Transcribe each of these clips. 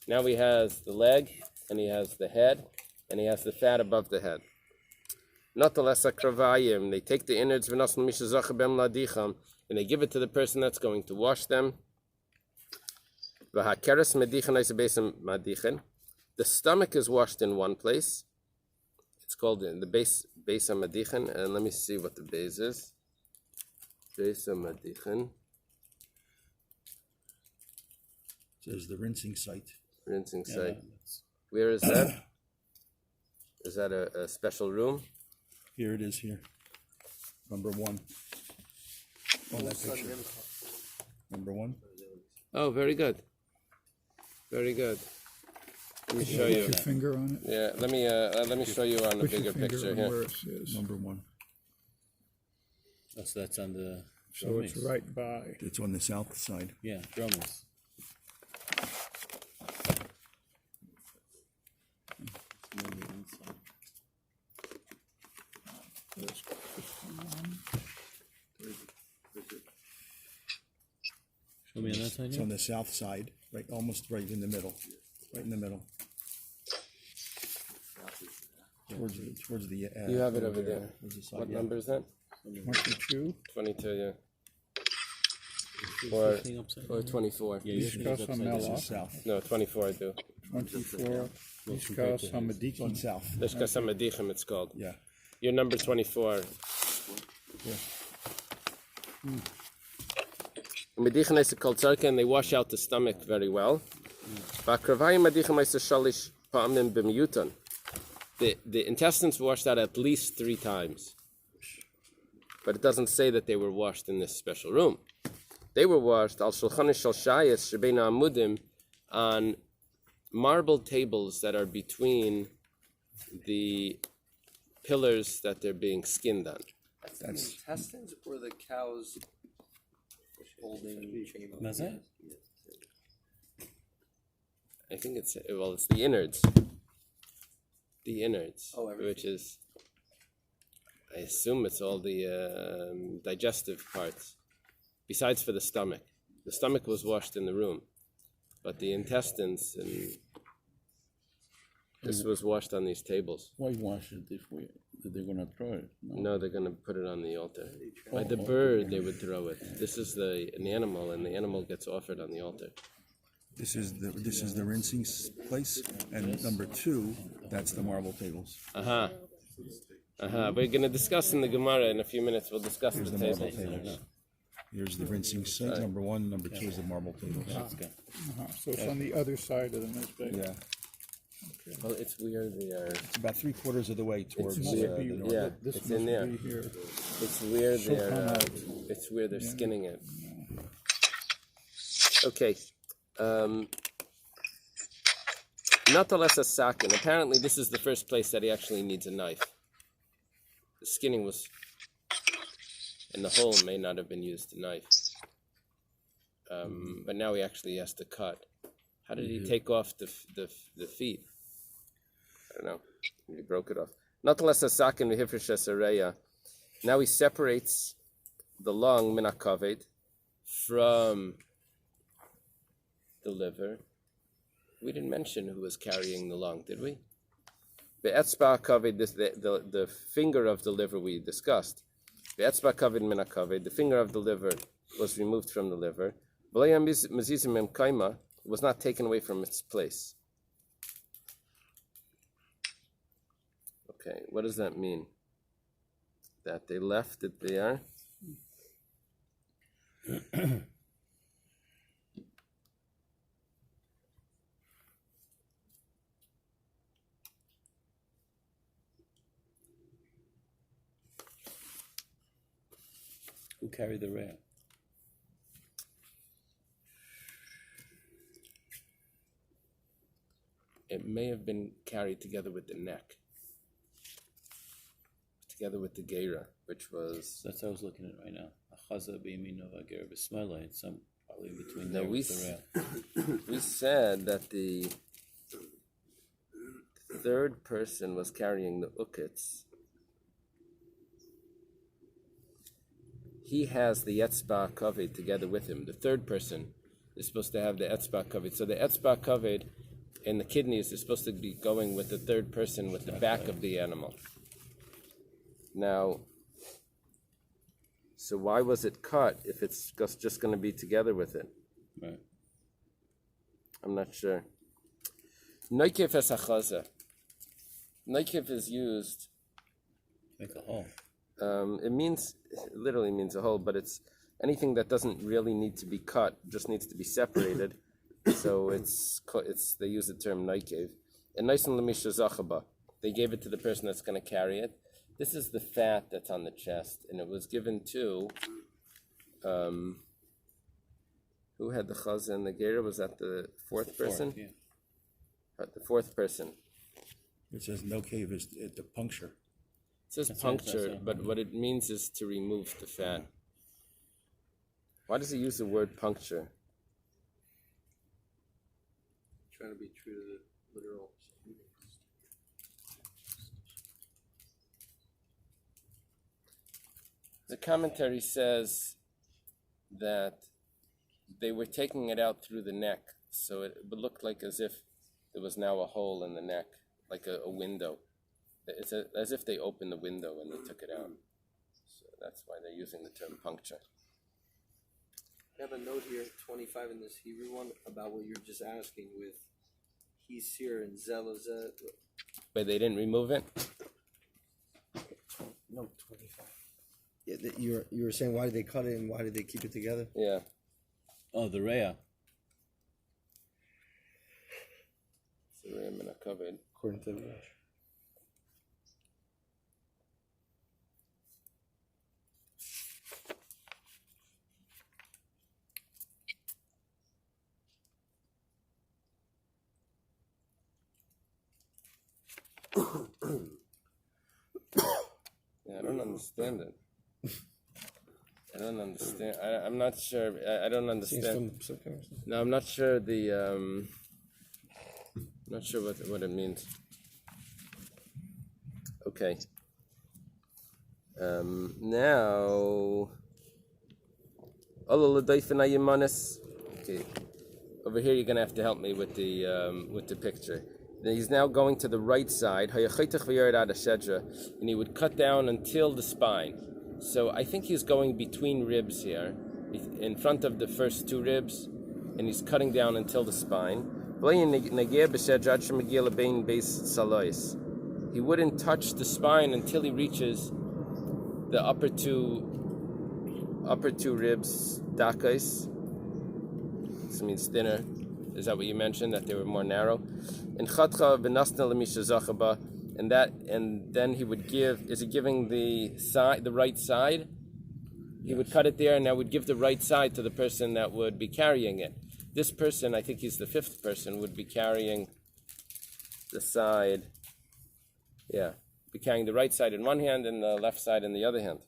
Now he has the leg, and he has the head, and he has the fat above the head. Not the less akravayim. They take the innards and they give it to the person that's going to wash them. The stomach is washed in one place. It's called the Bais Madichin, and let me see what the Bais is. Bais Madichin. Says the rinsing site. Rinsing site. Where is that? Is that a special room? Here it is here. Number 1. On that picture. Number 1. Oh, very good. Very good. Let me show you. Put your finger on it. Yeah, let me show you on a Put your bigger finger picture on here. where it is. Number 1. Oh, so that's on the So it's right by. It's on the south side. Yeah, Romans. Show me on that side It's here. on the south side, right, almost right in the middle. Right in the middle. Towards the. You have it over there. Towards the side, What yeah. number is that? 22. 22, yeah. Flipping upside Or down. 24. Yeah, you should Ishkas have upside down. Hamela. South. No, 24 I do. 24. Ishkas It's on Hamadikin. south. Lishkas HaMadichim it's called. Yeah. You're number 24. Medichin is called tzarka, and they wash out the stomach very well. The intestines washed out at least 3 times. But it doesn't say that they were washed in this special room. They were washed al shulchan shel shayis shebeina amudim, on marble tables that are between the pillars that they're being skinned on. That's the intestines or the cow's holding chamber? That's it? I think it's the innards. The innards, Oh, everything. which is, I assume it's all the digestive parts, besides for the stomach. The stomach was washed in the room, but the intestines and this was washed on these tables. Why wash it if they're gonna throw it? No, they're going to put it on the altar. By the bird, they would throw it. This is an animal, and the animal gets offered on the altar. This is the rinsing place, and number 2, that's the marble tables. We're going to discuss in the Gemara in a few minutes. We'll discuss the Marble tables. tables. Here's the rinsing site, number 1. Number 2 is the marble tables. So it's on the other side of the mizbech. Yeah. Well, it's weird. It's about 3/4 of the way towards Must the be, north. yeah, this it's must in there. be here. It's weird. Shulchan It's weird. They're skinning it. Okay. Not the less a sakin. Apparently, this is the first place that he actually needs a knife. The skinning was, and the hole may not have been used to knife. But now he actually has to cut. How did he take off the feet? I don't know. He broke it off. Not less a sakin v'hifresh asareya. Now he separates the lung minakaved from the liver. We didn't mention who was carrying the lung, did we? The etzba kaved, the finger of the liver we discussed. The etzba kaved minakaved, the finger of the liver was removed from the liver. V'leya mezizim em kaima, was not taken away from its place. Okay, what does that mean? That they left it there? Who carried the rail? It may have been carried together with the neck, together with the geira, which was. That's what I was looking at right now. Achaza b'yamino v'ger b'smaila. It's some probably between No, there we with the rail. we said that the third person was carrying the ukets. He has the etzba kaved together with him. The third person is supposed to have the etzba kaved. So the etzba kaved and the kidneys are supposed to be going with the third person with the back of the animal. Now, so why was it cut if it's just going to be together with it? Right. I'm not sure. Noikef es hachaza. Noikef is used. Make a hole. It literally means a hole, but it's anything that doesn't really need to be cut, just needs to be separated. So they use the term noikev. And noisen lemisha zachaba. They gave it to the person that's going to carry it. This is the fat that's on the chest, and it was given to who had the chazah and the gera? Was that the fourth person? Yeah. The fourth person. It says no cave is the puncture. It says puncture, but what it means is to remove the fat. Why does he use the word puncture? Trying to be true to the literal. The commentary says that they were taking it out through the neck, so it would look like as if there was now a hole in the neck, like a window. It's as if they opened the window when they took it out. So that's why they're using the term puncture. I have a note here, 25 in this Hebrew one, about what you're just asking with he's here and Zelazet. But they didn't remove it? No, 25. Yeah, you were saying why did they cut it and why did they keep it together? Yeah. Oh, the Rhea. So we're in a covered. According to the Rush. Yeah, I don't understand it. I don't understand. I'm not sure. I don't understand. No, I'm not sure not sure what it means. Okay. Now. Okay. Over here, you're gonna have to help me with the picture. He's now going to the right side, and he would cut down until the spine. So I think he's going between ribs here, in front of the first two ribs, and he's cutting down until the spine. He wouldn't touch the spine until he reaches the upper two ribs, dakais. This means thinner. Is that what you mentioned, that they were more narrow? And chatcha v'nasna l'misha zachaba, and then he would give. Is he giving the right side? He would cut it there, and that would give the right side to the person that would be carrying it. This person, I think he's the fifth person, would be carrying the side. Yeah, be carrying the right side in one hand and the left side in the other hand.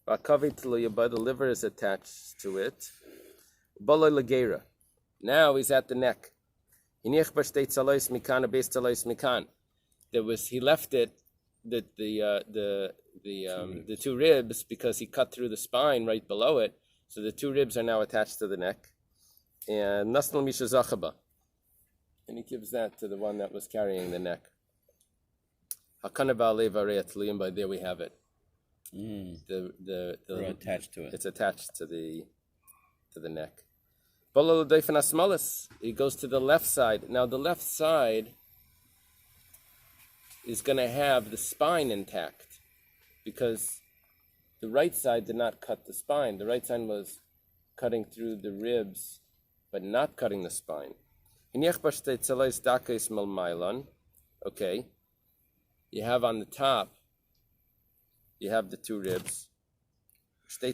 The liver is attached to it. Now he's at the neck. He left it the two ribs because he cut through the spine right below it. So the two ribs are now attached to the neck. And nasnal misha zachaba. And he gives that to the one that was carrying the neck. By there we have it. They're attached to it. It's attached to the neck. He goes to the left side. Now the left side is going to have the spine intact because the right side did not cut the spine. The right side was cutting through the ribs, but not cutting the spine. Okay. You have on the top, you have the two ribs. Okay,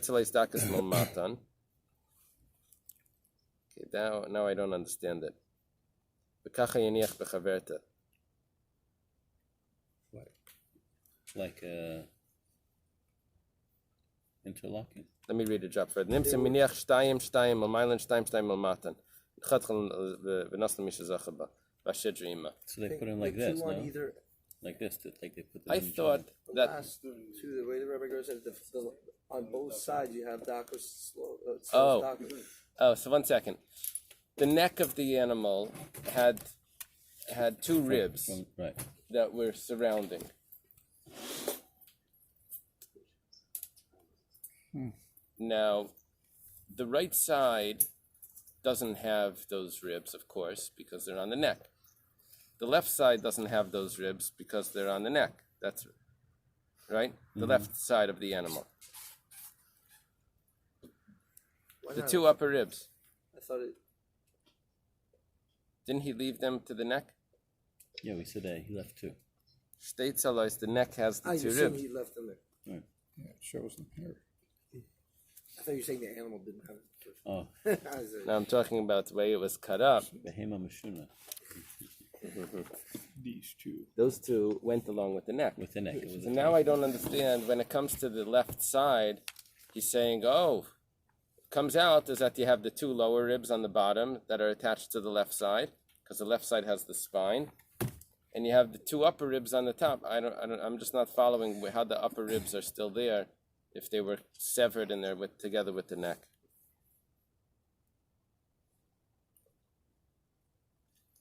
now I don't understand it. Like interlocking. Let me read it up further. So they put in like this, no? Like this, like they put them I in thought that Last two, the way the Rabbi goes says the On both sides, you have Dakas. Oh. Oh, so 1 second. The neck of the animal had two ribs Right. that were surrounding. Now, the right side doesn't have those ribs, of course, because they're on the neck. The left side doesn't have those ribs because they're on the neck. That's right? The left side of the animal. The two upper ribs. I thought it. Didn't he leave them to the neck? Yeah, we said he left 2. States always the neck has the I two assume ribs. he left them there. Yeah, it shows them here. I thought you were saying the animal didn't have it. Oh, I was like, Now I'm talking about the way it was cut up. behema mashuna. These two. Those two went along with the neck. With the neck. It was So now I don't understand when it comes to the left side, he's saying, oh, comes out is that you have the two lower ribs on the bottom that are attached to the left side, because the left side has the spine, and you have the two upper ribs on the top. I'm just not following how the upper ribs are still there if they were severed and they're together with the neck.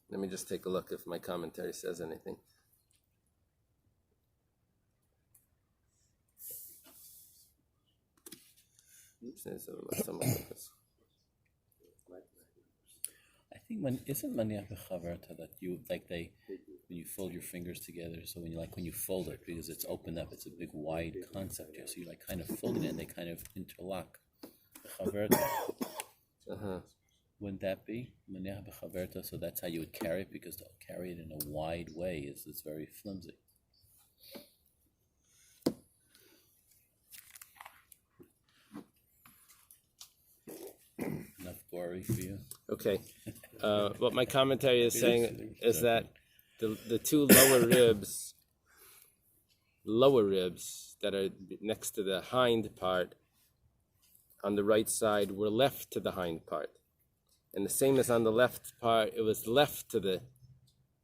Let me just take a look if my commentary says anything. I think isn't Menachem chaverta that you like when you fold your fingers together. So when you fold it because it's opened up, it's a big wide concept here. So you kind of fold it and they kind of interlock. Chaverta. Wouldn't that be Menachem chaverta? So that's how you would carry it because to carry it in a wide way is very flimsy. Enough gory for you. Okay. What my commentary is saying is that the two lower ribs that are next to the hind part on the right side were left to the hind part. And the same as on the left part, it was left to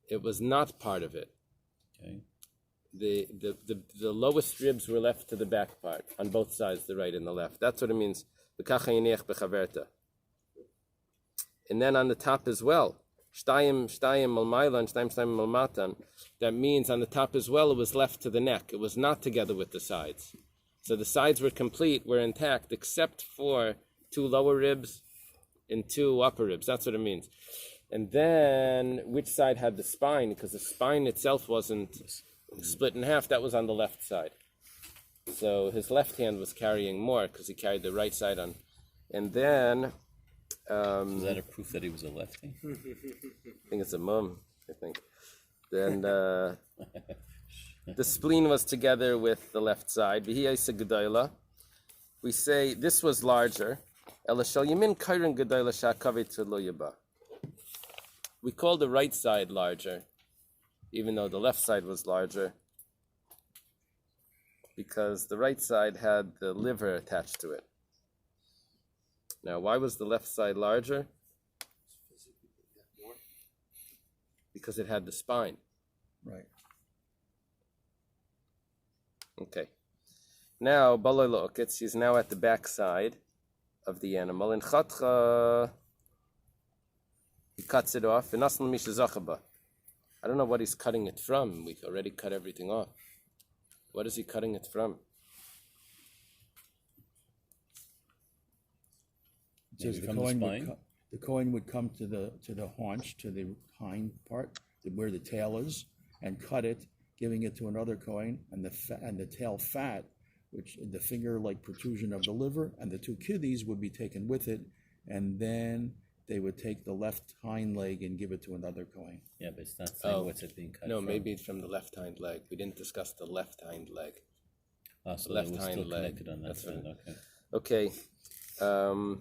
it was not part of it. Okay. The lowest ribs were left to the back part on both sides, the right and the left. That's what it means. And then on the top as well, that means on the top as well, it was left to the neck. It was not together with the sides. So the sides were complete, were intact, except for two lower ribs and two upper ribs. That's what it means. And then which side had the spine? Because the spine itself wasn't split in half. That was on the left side. So his left hand was carrying more because he carried the right side on. And then... is that a proof that he was a lefty? I think it's a mum, I think. Then the spleen was together with the left side. We say this was larger. We call the right side larger, even though the left side was larger, because the right side had the liver attached to it. Now, why was the left side larger? Because it had the spine. Right. Okay. Now, he's now at the back side of the animal. And Chatcha, he cuts it off. I don't know what he's cutting it from. We've already cut everything off. What is he cutting it from? Says Maybe from the spine? The coin would come to the haunch, to the hind part, where the tail is, and cut it, giving it to another coin, and the tail fat, which the finger-like protrusion of the liver, and the two kidneys would be taken with it, and then they would take the left hind leg and give it to another coin. Yeah, but it's not saying what's it being cut No, from. maybe it's from the left hind leg. We didn't discuss the left hind leg. So left it was hind still leg. connected on that That's side. right. Okay. Okay.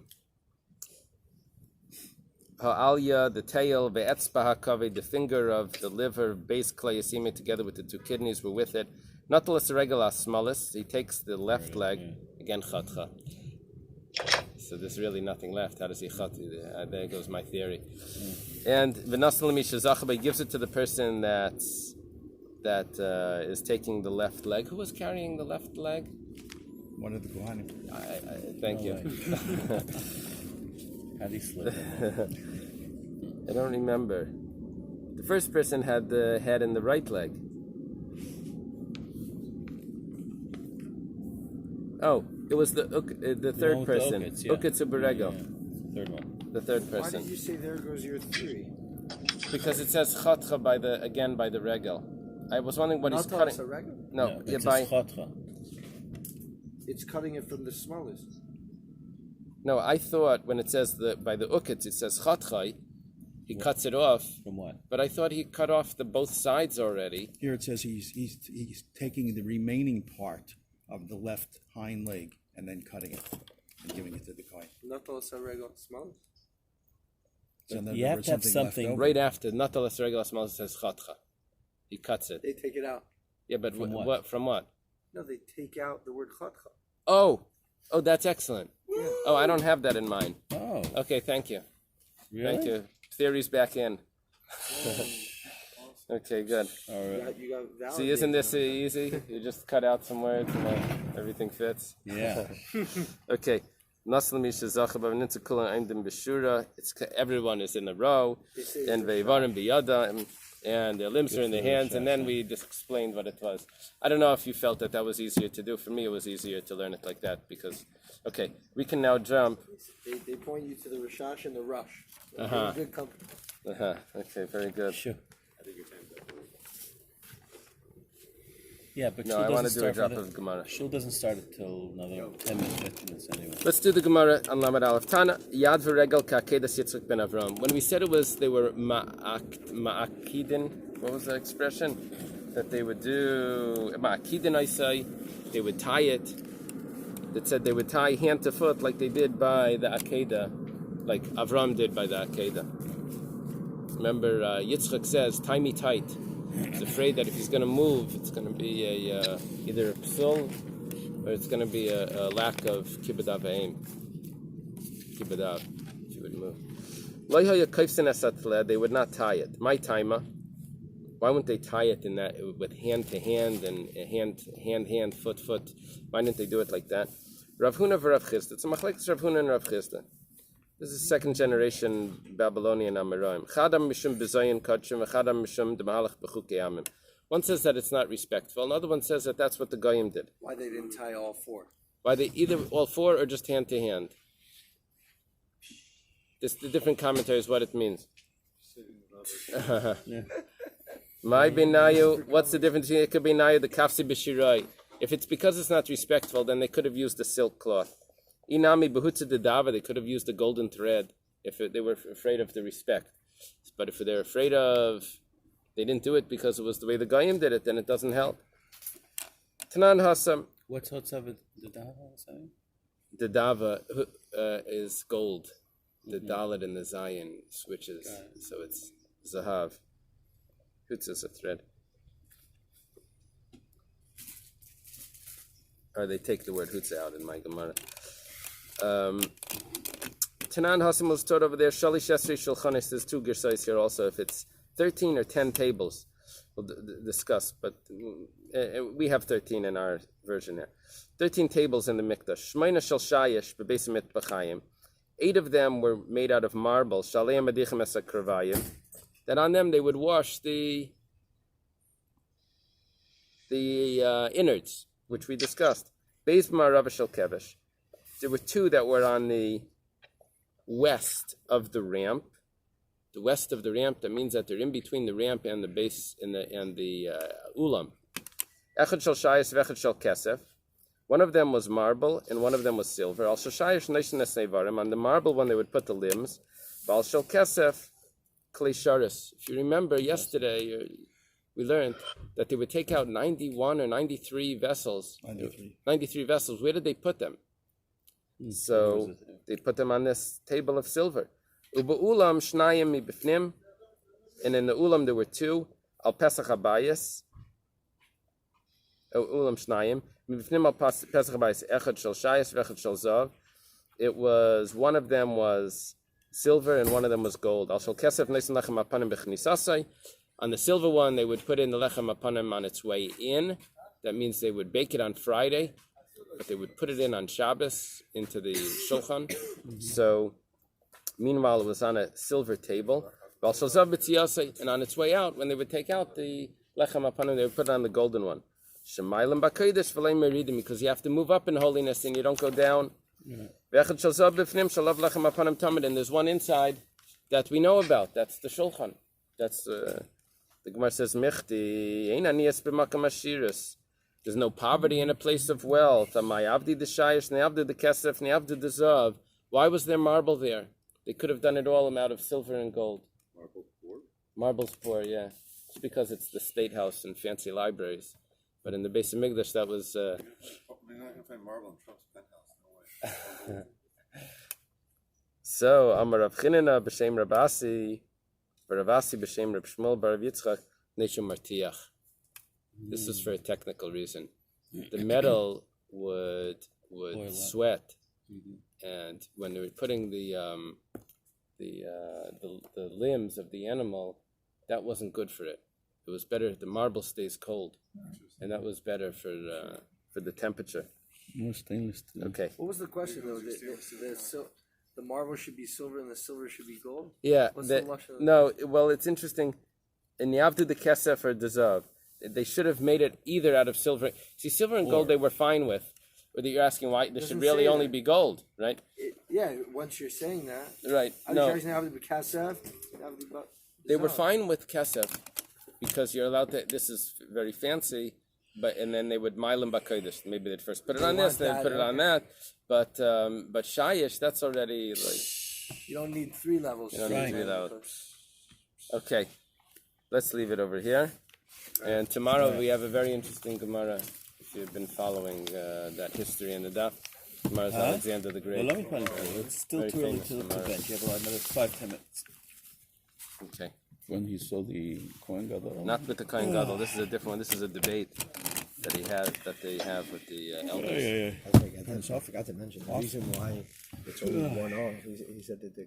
Ha'alya, the tail, ve'etzba ha'kaved, the finger of the liver, base klayasime, together with the two kidneys, were with it. Natalas regalas smalis, he takes the left leg, again chatcha. So there's really nothing left. How does he chat? There goes my theory. And v'nasal mishazachaba, he gives it to the person that is taking the left leg. Who was carrying the left leg? One of the Kohanim. Thank you. How do you slip in there? I don't remember. The first person had the head in the right leg. Oh, it was the third with the person. Ukitz, yeah. Ukitz Uberego. Yeah, third one. The third Why person. did you say there goes your theory? Because it says chatcha by the regel. I was wondering what he's Not cutting. a regular. No, yeah, it's by a chotcha. It's cutting it from the smallest. no. I thought when it says by the ukitz, it says chatchai. He cuts it off, From what? but I thought he cut off the both sides already. Here it says he's taking the remaining part of the left hind leg and then cutting it and giving it to the Kohen. Not also regular smallest. So then You there have was to have left something- over. Right after, not the regel small, it says chatcha. He cuts it. They take it out. Yeah, but From what? what? From what? No, they take out the word chatcha. Oh, that's excellent. Oh, I don't have that in mind. Oh, Okay, thank you. really? Thank you. Theory's back in. Okay, good. All right. You got validated. See, isn't this easy? You just cut out some words and everything fits. Yeah. Okay. It's everyone is in a row, and Veivarim biyada, and the limbs are in the hands, and then we just explained what it was. I don't know if you felt that was easier to do. For me, it was easier to learn it like that because, okay, we can now jump. They point you to the Rashash and the Rush. Uh-huh. Good company. Okay, very good. Sure. Yeah, but No, Shul I want to doesn't do a start drop for the- of Gemara. Shul doesn't start until another 10 minutes, 15 minutes anyway. Let's do the Gemara on Lamed Aleph. Tana Yad v'Regel ka'akedas Yitzchak ben Avram. When we said they were ma'akidin. What was the expression that they would do? Ma'akidin, I say. They would tie it. That said they would tie hand to foot like they did by the Akedah, like Avram did by the Akedah. Remember, Yitzchak says, "Tie me tight." He's afraid that if he's going to move, it's going to be either a psul or it's going to be a lack of kibbud avayim. Kibbud av, if you would move. They would not tie it. My timer. Why wouldn't they tie it in that with hand to hand and hand, foot? Why didn't they do it like that? Rav Huna v'Rav Chisda. It's a machlekes Rav Huna and Rav Chisda. This is second generation Babylonian Amoraim. Chadam mishum bezayin kodshim, v'chadam mishum d'mahalach b'chukei amim. One says that it's not respectful. Another one says that that's what the Goyim did. Why they didn't tie all four? Why they either all four or just hand to hand. This the different commentaries what it means. My benayu. What's the difference between it could be nayu the kafsi b'shirai? If it's because it's not respectful, then they could have used the silk cloth. Inami behutza de dava, they could have used the golden thread if they were afraid of the respect. But if they're afraid they didn't do it because it was the way the Goyim did it, then it doesn't help. Tanan Hasam, What's Hotzav the Dava saying? the dava is gold. The dalet and the zayin switches, so it's zahav. Hutza is a thread. Or they take the word hutza out in my Gemara. Tanan Hasim was taught over there. Shalish Esrei Shulchanis. There's two girsais here also. If it's 13 or 10 tables, we'll discuss. But we have 13 in our version here. 13 tables in the Mikdash. Shmeina Shal Shayesh beBeisim B'Chayim. 8 of them were made out of marble. Shaleim Adichem Esa Kravayim. That on them they would wash the innards, which we discussed. Beis Ma'arav Shel Kevesh. There were 2 that were on the west of the ramp. The west of the ramp, that means that they're in between the ramp and the base and the ulam. Echad shel shayis v'echad shel kesef. One of them was marble and one of them was silver. Al shel shayis neishen esneivarim. On the marble one they would put the limbs. Al shel kesef klei sharis. If you remember yesterday, we learned that they would take out 91 or 93 vessels. 93 vessels. Where did they put them? So they put them on this table of silver. U'ba'ulam shnayim mibifnim, and in the ulam there were 2. Al pesach habayis. Ulam shnayim mibifnim al pesach habayis. Echad shel shayis v'echad shel zav. It was one of them was silver and one of them was gold. Al shel kesef neisen lechem apanim b'chnisasai. On the silver one they would put in the lechem apanim on its way in. That means they would bake it on Friday. but they would put it in on Shabbos into the shulchan. So, meanwhile, it was on a silver table. And on its way out, when they would take out the lechem apanim, they would put it on the golden one. Because you have to move up in holiness and you don't go down. And there's one inside that we know about. That's the shulchan. That's the Gemara says, there's no poverty in a place of wealth. Why was there marble there? They could have done it all out of silver and gold. Marble's poor, yeah. It's because it's the State House and fancy libraries. But in the Bais Hamikdash, that was... You're not going to find marble in Trump's penthouse, no way. So, Amar Rav Chinina b'shem Rabasi, Baravasi b'shem Reb Shmuel Barav Yitzchak, Neshum Martiach. This is for a technical reason. The metal would sweat, and when they were putting the limbs of the animal, that wasn't good for it. It was better. The marble stays cold, and that was better for the temperature. No stainless steel. Okay. What was the question though? The marble should be silver and the silver should be gold? Yeah. What's the lashon? No. Well, it's interesting. In Yavdu the Kesef or Dezav, they should have made it either out of silver. See, silver and gold they were fine with. Whether you're asking why, there should really only be gold, right? Yeah, once you're saying that. Right. No. They were fine with Kesef because you're allowed to. This is very fancy, and then they would milam b'kodesh. Maybe they'd first put it on this, then they'd put it on that. But shayish, that's already like. You don't need 3 levels. You don't need 3 levels. Okay, let's leave it over here. And tomorrow we have a very interesting Gemara. If you've been following that history in the Daf, tomorrow's Alexander the Great. Well, let me put it this way. It's still Very too early famous to Gemara. bench. You have another 5-10 minutes. Okay, When he saw the Kohen Gadol. not with the Kohen Gadol. This is a different one. This is a debate that they have with the elders. I forgot to mention the reason why it's only 1-0. He said that the